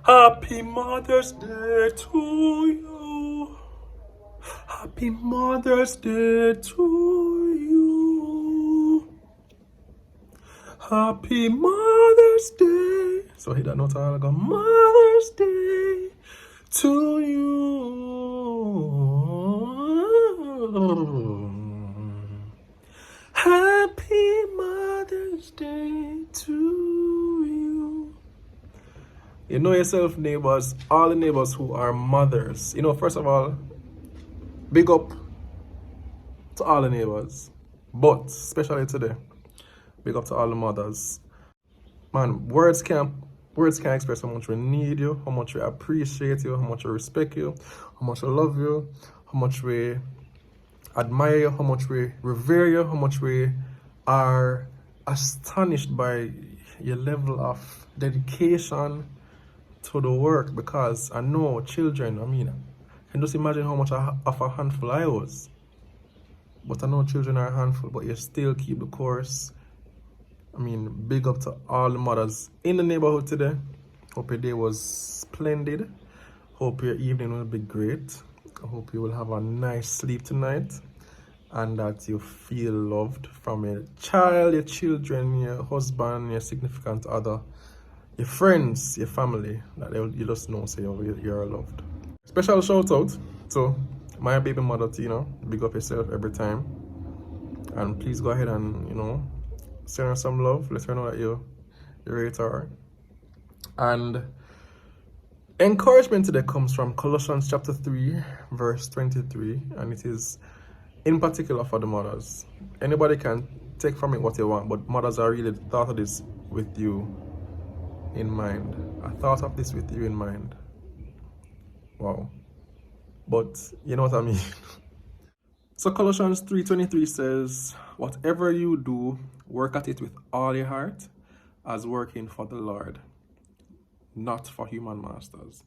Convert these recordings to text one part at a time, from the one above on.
Happy Mother's Day to you. Happy Mother's Day to you. Happy Mother's Day. So hit that note all I go. Mother's Day to you. Happy Mother's Day to you. You know yourself, neighbors, all the neighbors who are mothers. You know, first of all, big up to all the neighbors, but especially today, big up to all the mothers. Man, words can't express how much we need you, how much we appreciate you, how much we respect you, how much we love you, how much we admire you, how much we revere you, how much we are astonished by your level of dedication to the work. Because I know children, I can just imagine how much of a handful I was. But I know children are a handful, but you still keep the course. Big up to all the mothers in the neighborhood today. Hope your day was splendid. Hope your evening will be great. I hope you will have a nice sleep tonight, and that you feel loved from your child, your children, your husband, your significant other, your friends, your family, that you just know, say you're loved. Special shout out to my baby mother Tina. Big up yourself every time, and please go ahead and send her some love. Let her know that you rate her. And encouragement today comes from Colossians chapter 3 verse 23, and it is in particular for the mothers. Anybody can take from it what you want, but mothers are really thought of this with you in mind. I thought of this with you in mind. Wow. But you know what I mean. So Colossians 3:23 says, whatever you do, work at it with all your heart, as working for the Lord, not for human masters.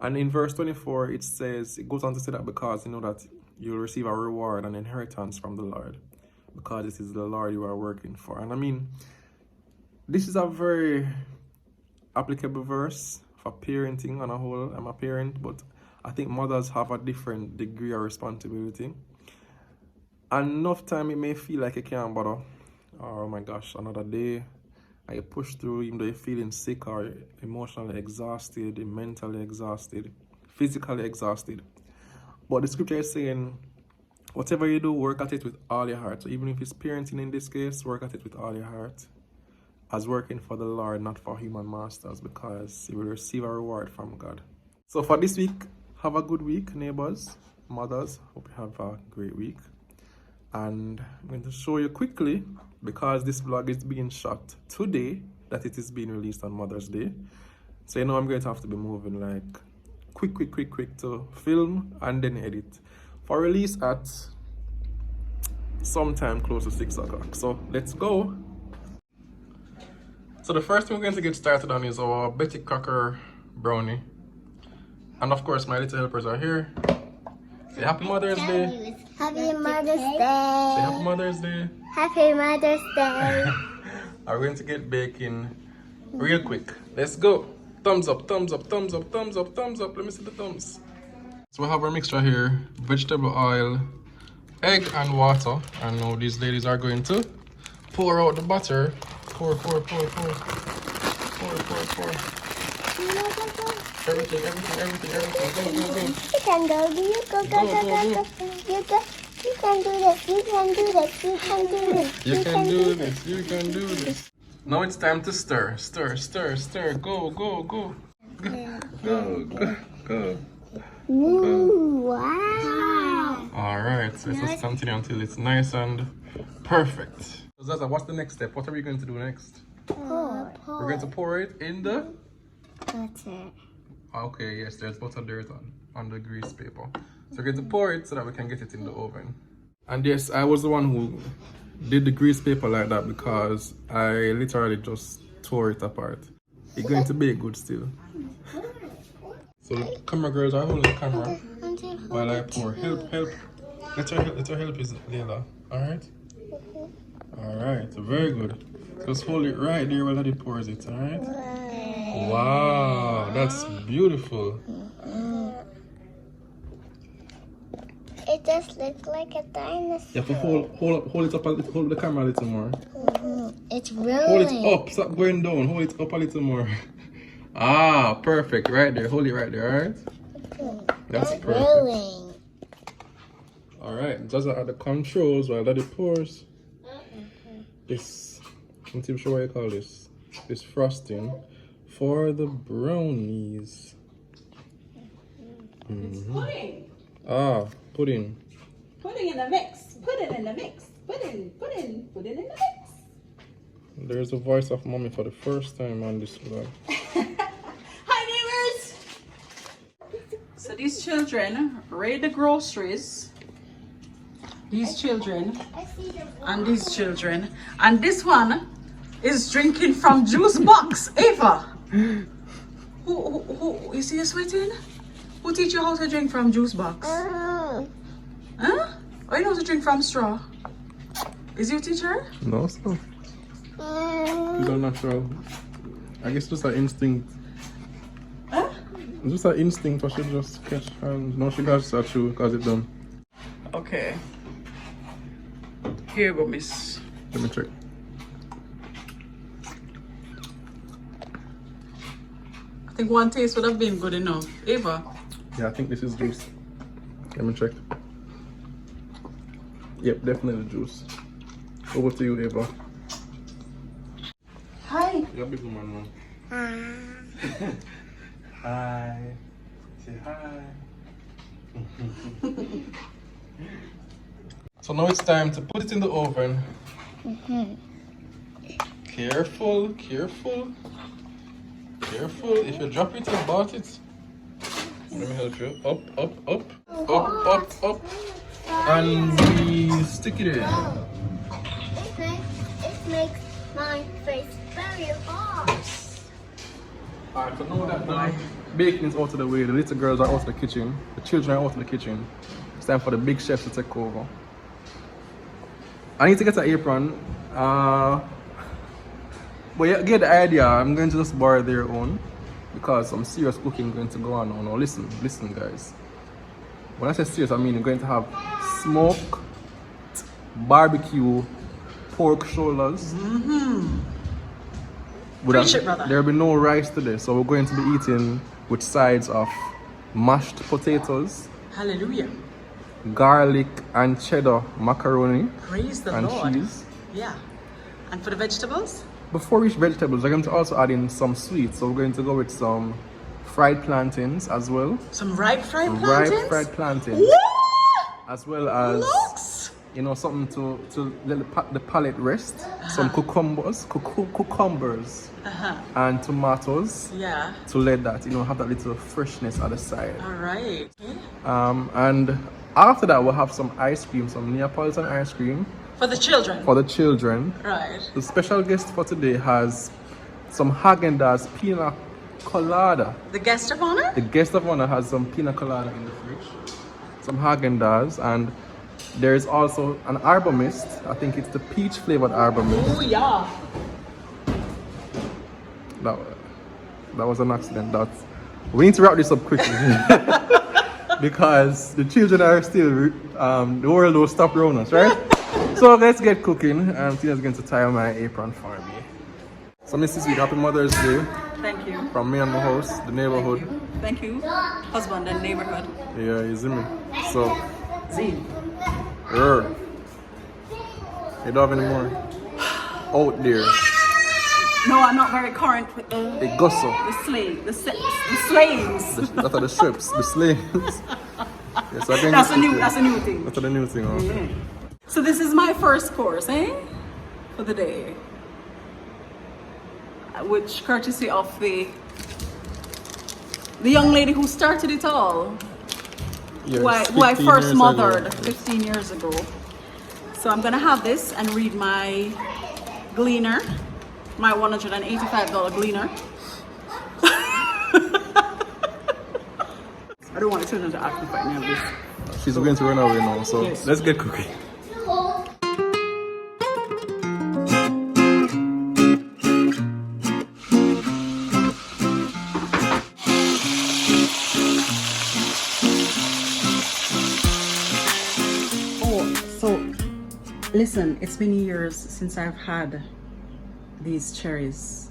And in verse 24, it goes on to say that because you know that you'll receive a reward and inheritance from the Lord, because this is the Lord you are working for. And this is a very applicable verse for parenting on a whole. I'm a parent, but I think mothers have a different degree of responsibility. Enough time it may feel like you can't bother. Oh my gosh, another day. And you push through even though you're feeling sick or emotionally exhausted, mentally exhausted, physically exhausted. But the scripture is saying, whatever you do, work at it with all your heart. So even if it's parenting in this case, work at it with all your heart, as working for the Lord, not for human masters, because you will receive a reward from God. So for this week, have a good week, neighbors, mothers. Hope you have a great week. And I'm going to show you quickly, because this vlog is being shot today, that it is being released on Mother's Day. So I'm going to have to be moving like quick to film and then edit for release at sometime close to 6 o'clock. So let's go. So the first thing we're going to get started on is our Betty Crocker brownie. And of course my little helpers are here. Say happy Mother's Day. Happy Mother's Day. Say happy Mother's Day. Happy Mother's Day. We're going to get baking real quick. Let's go. Thumbs up, thumbs up, thumbs up, thumbs up, thumbs up. Let me see the thumbs. So we have our mixture here: vegetable oil, egg, and water. And now these ladies are going to pour out the butter. Pour. Everything. Go. You can go. You can do this. Now it's time to stir. Go. Go. Ooh, wow. Alright, so let's just continue until it's nice and perfect. So Zaza, what's the next step? What are we going to do next? Pour. We're going to pour it in the Butter. Okay, yes, there's butter dirt on the grease paper. So we're going to pour it so that we can get it in the oven. And yes, I was the one who did the grease paper like that because I literally just tore it apart. It's going to bake good still. So the camera girls are holding the camera while I pour. Help. Let her help is Leila. Alright? Alright, very good. Just hold it right there while he pours it, alright? Wow, That's beautiful. It just looks like a dinosaur. You have to hold it up a little, hold the camera a little more. It's Hold rolling. it up, stop going down, hold it up a little more. Ah, perfect, right there, hold it right there, alright? That's It's perfect. rolling. Alright, just at the controls while Daddy pours this, I'm not even sure what you call this, this frosting for the brownies. It's pudding. Ah, pudding. Pudding in the mix. Pudding in the mix. Pudding in the mix. There's the voice of mommy for the first time on this vlog. Hi neighbors! So these children raid the groceries. These children I see the and these children. And this one is drinking from juice box. Ava! Who you see you sweating? Who teach you how to drink from juice box? Huh? Or you know how to drink from straw? Is your teacher? No, so. It's all natural. I guess just an instinct. Huh? It's just an instinct for she just catch and now she got to chew because it's done. Okay. Here you go, miss. Let me check. I think one taste would have been good enough. Ava? Yeah, I think this is juice. Let me check. Yep, definitely juice. Over to you, Eva. Hi. You're a big woman, man. Hi. Say hi. So now it's time to put it in the oven. Careful, careful, careful. If you drop it, you bought it. Let me help you. Up, up, up, up, up, up. And we stick it in. It makes my face very hot. Alright, so now that the baking is out of the way, the little girls are out of the kitchen, the children are out of the kitchen. It's time for the big chef to take over. I need to get an apron. But you get the idea. I'm going to just borrow their own because some serious cooking going to go on now. Listen, guys. When I say serious, I mean you're going to have smoked barbecue pork shoulders. Preach it, brother. There will be no rice today, so we're going to be eating with sides of mashed potatoes, Hallelujah. garlic and cheddar macaroni, Praise the and Lord. cheese. Yeah. And for the vegetables? Before we reach vegetables, we're going to also add in some sweets. So we're going to go with some fried plantains as well. Some ripe fried plantains? Ripe fried plantains. What? As well as, Looks. you know, something to let the palate rest. Some cucumbers, and tomatoes. Yeah. To let that, you know, have that little freshness at the side. All right. And after that, we'll have some ice cream, some Neapolitan ice cream. For the children? For the children. Right. The special guest for today has some Haagen-Dazs pina colada. The guest of honor? The guest of honor has some pina colada in the fridge. Some Haagen-Dazs, and there is also an Arbor Mist. I think it's the peach flavored Arbor Mist. Oh, yeah. That was an accident. We need to wrap this up quickly. Because the children are still, the world will stop around us, right? So let's get cooking. Tina's going to tie my apron for me. So Mrs. Sweet, happy Mother's Day Thank you. from me and my house, the neighborhood. Thank you. Husband and neighborhood. Yeah, you see me. So, Z. you don't have any more out there. No, I'm not very current with the Gusso. the slayings. That are the strips, the slaves. Yes, That's a new thing. That's the new thing. Okay. So this is my first course, for the day, which courtesy of the young lady who started it all, Yes, who I 15 first years mothered ago. 15 years ago. So I'm gonna have this and read my gleaner, my $185 gleaner. I don't want to turn into acting right now. This. She's going to run away now, so Yes. let's get cooking. Listen, it's been years since I've had these cherries.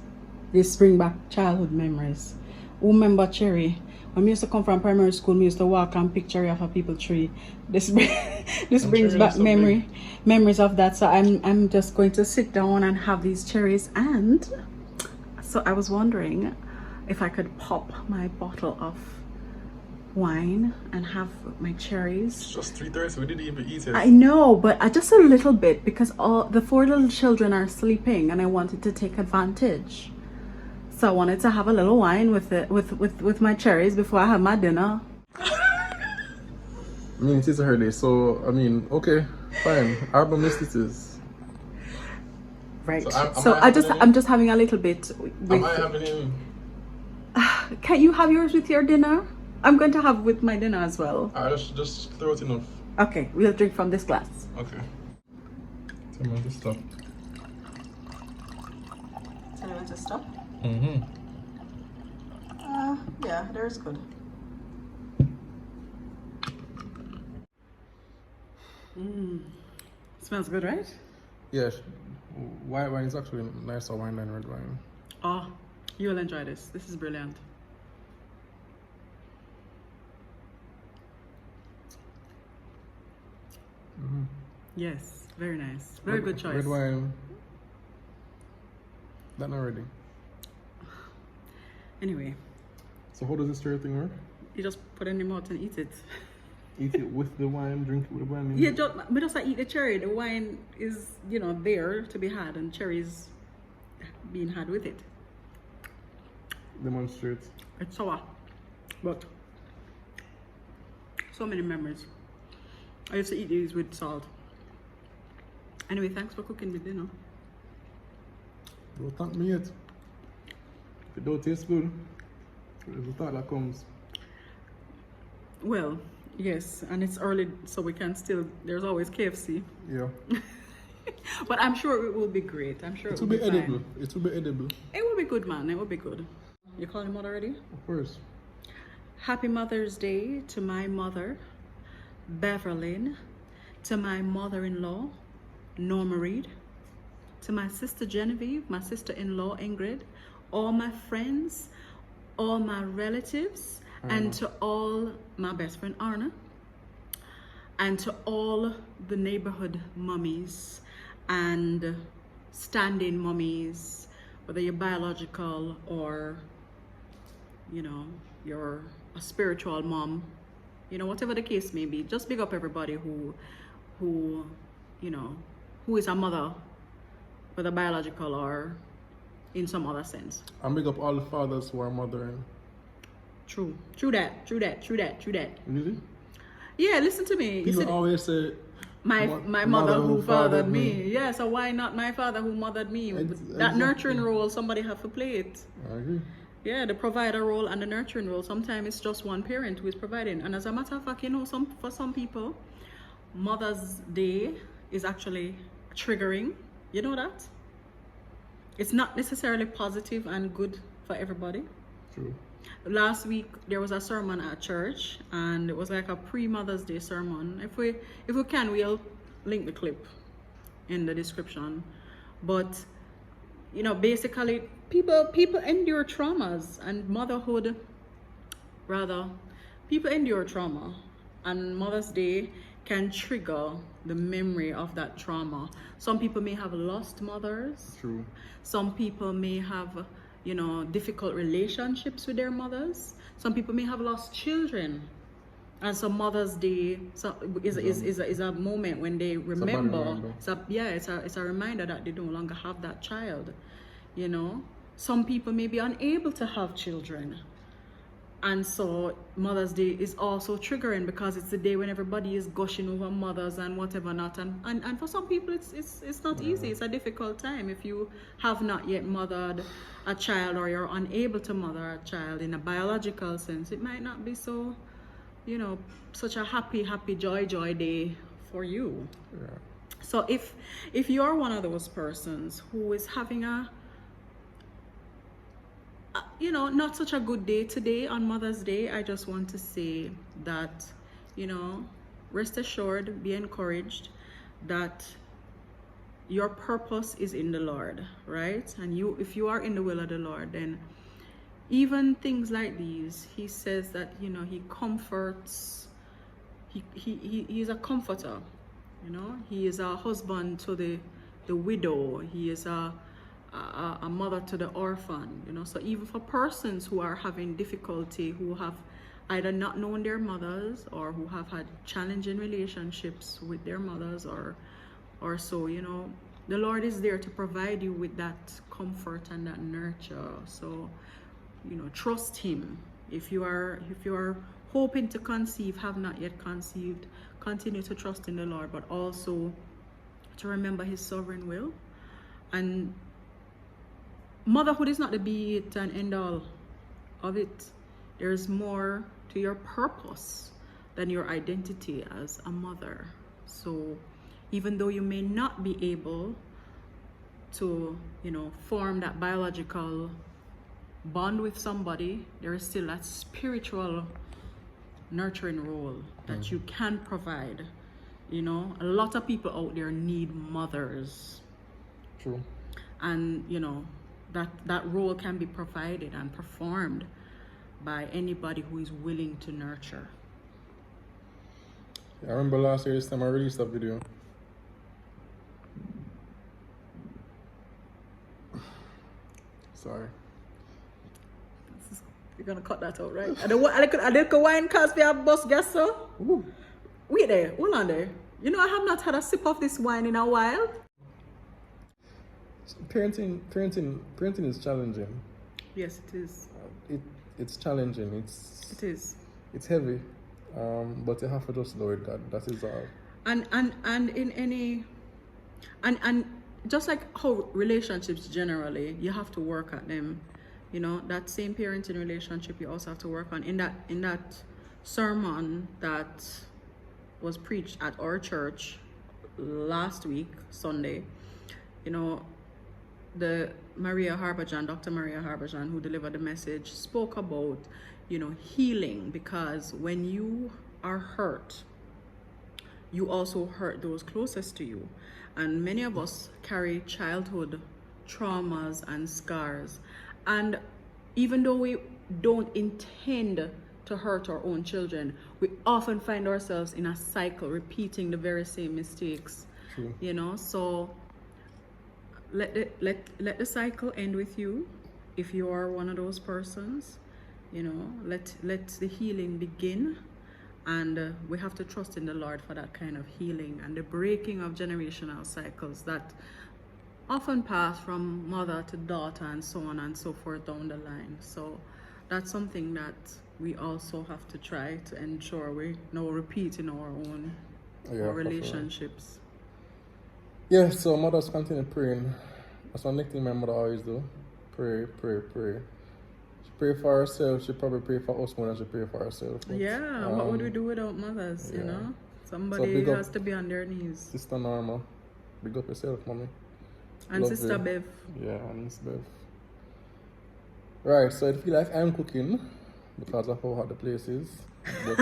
These bring back childhood memories. Remember cherry? When we used to come from primary school, we used to walk and pick cherry off a people tree. This brings back memories of that. So I'm just going to sit down and have these cherries. And so I was wondering if I could pop my bottle of wine and have my cherries. It's just 3:30, we didn't even eat it. I know, but just a little bit, because all the 4 little children are sleeping and I wanted to take advantage. So I wanted to have a little wine with it, with my cherries before I have my dinner. I mean, it is her day, so I mean, okay, fine. I don't miss it is. Right. So I'm just having a little bit. Am I having any? Can you have yours with your dinner? I'm going to have with my dinner as well. Just throw it enough. Okay, we'll drink from this glass. Okay. So I'm going to stop. Tell you when to stop? Mm-hmm. Yeah, there's good. Smells good, right? Yeah, white wine is actually nicer wine than red wine. Oh, you will enjoy this. This is brilliant. Mm-hmm. Yes, very nice. Very good choice. Red wine. That not ready. Anyway. So how does this cherry thing work? You just put it in your mouth and eat it. Eat it with the wine, drink it with the wine. Yeah, just eat the cherry. The wine is, there to be had, and cherries being had with it. Demonstrate. It's sour, but so many memories. I used to eat these with salt. Anyway, thanks for cooking me dinner. Don't thank me yet. If it don't taste good, there's the thought that comes. Well, yes, and it's early, so we can still, there's always KFC. Yeah. But I'm sure it will be great. I'm sure it will be edible. fine. It will be edible. It will be good, man. It will be good. You calling mother already? Of course. Happy Mother's Day to my mother, Beverlyn, to my mother-in-law, Norma Reed, to my sister Genevieve, my sister-in-law Ingrid, all my friends, all my relatives, and to all my best friend Arna, and to all the neighborhood mummies and stand-in mummies, whether you're biological or you're a spiritual mom, whatever the case may be. Just big up everybody who is a mother, whether biological or in some other sense. And big up all the fathers who are mothering. True that. Really? Yeah, listen to me. People always say my mother who fathered me. Yeah, so why not my father who mothered me? That nurturing role, somebody have to play it. I agree. Yeah, the provider role and the nurturing role. Sometimes it's just one parent who is providing. And as a matter of fact, for some people, Mother's Day is actually triggering. You know that? It's not necessarily positive and good for everybody. True. Last week there was a sermon at church, and it was like a pre-Mother's Day sermon. If we can, we'll link the clip in the description. But basically people endure traumas, and people endure trauma, and Mother's Day can trigger the memory of that trauma. Some people may have lost mothers. True. Some people may have difficult relationships with their mothers. Some people may have lost children, and so Mother's Day is a moment when they remember. It's a reminder that they no longer have that child. Some people may be unable to have children, and so Mother's Day is also triggering because it's the day when everybody is gushing over mothers and whatever not, and for some people it's not easy. It's a difficult time if you have not yet mothered a child, or you're unable to mother a child in a biological sense. It might not be so such a happy joy day for you. Yeah. So if you're one of those persons who is having a not such a good day today on Mother's Day, I just want to say that rest assured, be encouraged that your purpose is in the Lord, right? And if you are in the will of the Lord, then even things like these, he says that, you know, he comforts, he is a comforter, you know. He is a husband to the widow. He is a mother to the orphan, you know. So even for persons who are having difficulty, who have either not known their mothers or who have had challenging relationships with their mothers or so, you know, the Lord is there to provide you with that comfort and that nurture. So, you know, trust him. If you are hoping to conceive, have not yet conceived, continue to trust in the Lord, but also to remember his sovereign will. And motherhood is not the be it and end all of it. There's more to your purpose than your identity as a mother. So even though you may not be able to, you know, form that biological bond with somebody, there is still that spiritual nurturing role that you can provide. You know, a lot of people out there need mothers. True. And, you know, that role can be provided and performed by anybody who is willing to nurture. I remember last year this time I released a video. Sorry. You're gonna cut that out, right? I did wine cause we have bus gas, so. Ooh. Wait there, hold on there. You know, I have not had a sip of this wine in a while. Parenting is challenging. Yes, it is. It's challenging. It is. It's heavy, but you have to just know it. That is all. And in any, and just like how relationships generally, you have to work at them. You know, that same parenting relationship you also have to work on. In that sermon that was preached at our church last week, Sunday, you know, Dr. Maria Harbajan, who delivered the message, spoke about, you know, healing, because when you are hurt, you also hurt those closest to you. And many of us carry childhood traumas and scars. And even though we don't intend to hurt our own children, we often find ourselves in a cycle, repeating the very same mistakes. True. You know, so let the cycle end with you. If you are one of those persons, you know, let the healing begin. And we have to trust in the Lord for that kind of healing and the breaking of generational cycles that often pass from mother to daughter and so on and so forth down the line. So that's something that we also have to try to ensure we no repeat in our own our relationships. Yeah, so mothers continue praying. That's one thing my mother always do. Pray. She pray for herself. She probably pray for us more than she pray for herself. But, yeah, what would we do without mothers, you know? Somebody has to be on their knees. Sister Norma, big up yourself, mommy. And Love Sister you. Bev. Yeah, and Miss Bev. Right, so I feel like I'm cooking because of how hot the place is. But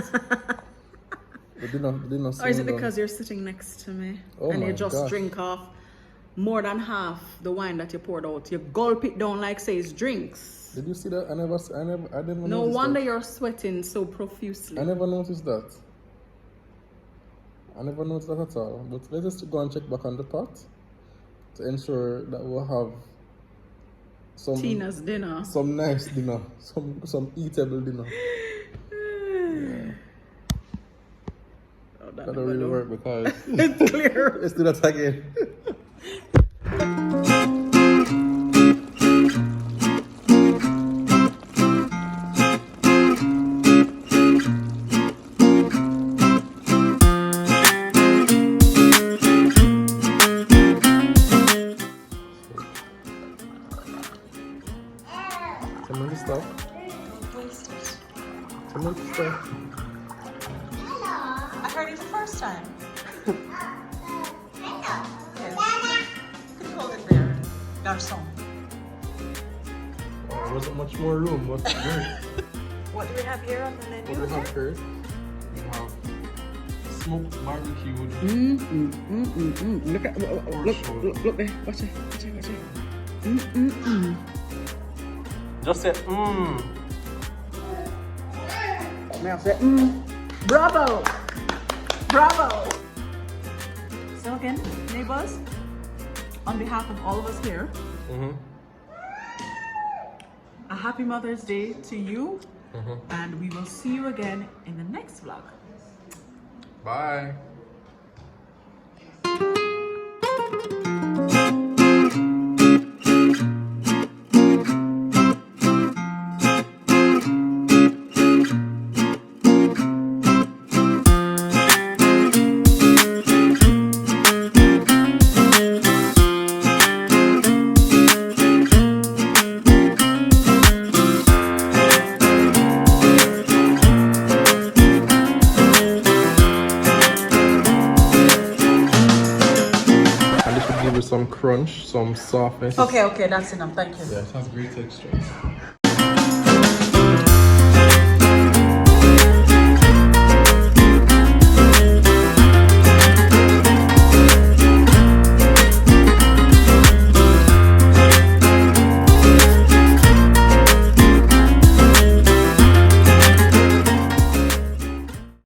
the dinner Or is it because you're sitting next to me and you just drink off more than half the wine that you poured out? You gulp it down like say it's drinks. Did you see that? I never No wonder you're sweating so profusely. I never noticed that. I never noticed that at all. But let's just go and check back on the pot to ensure that we'll have some Tina's dinner. Some nice dinner. Some eatable dinner. Yeah. Oh, that don't really work because it's clear. Let's do that again. I heard it the first time. Yes. You can hold it there, garçon. There wasn't much more room. What's great? What do we have here on the menu? What do we have first? We have smoked barbecue. Look at look there. Watch it. Just say Now say bravo. So again, neighbors, on behalf of all of us here, a happy Mother's Day to you, and we will see you again in the next vlog. Bye. Give it some crunch, some softness. Okay, that's enough. Thank you. Yeah, it has great texture.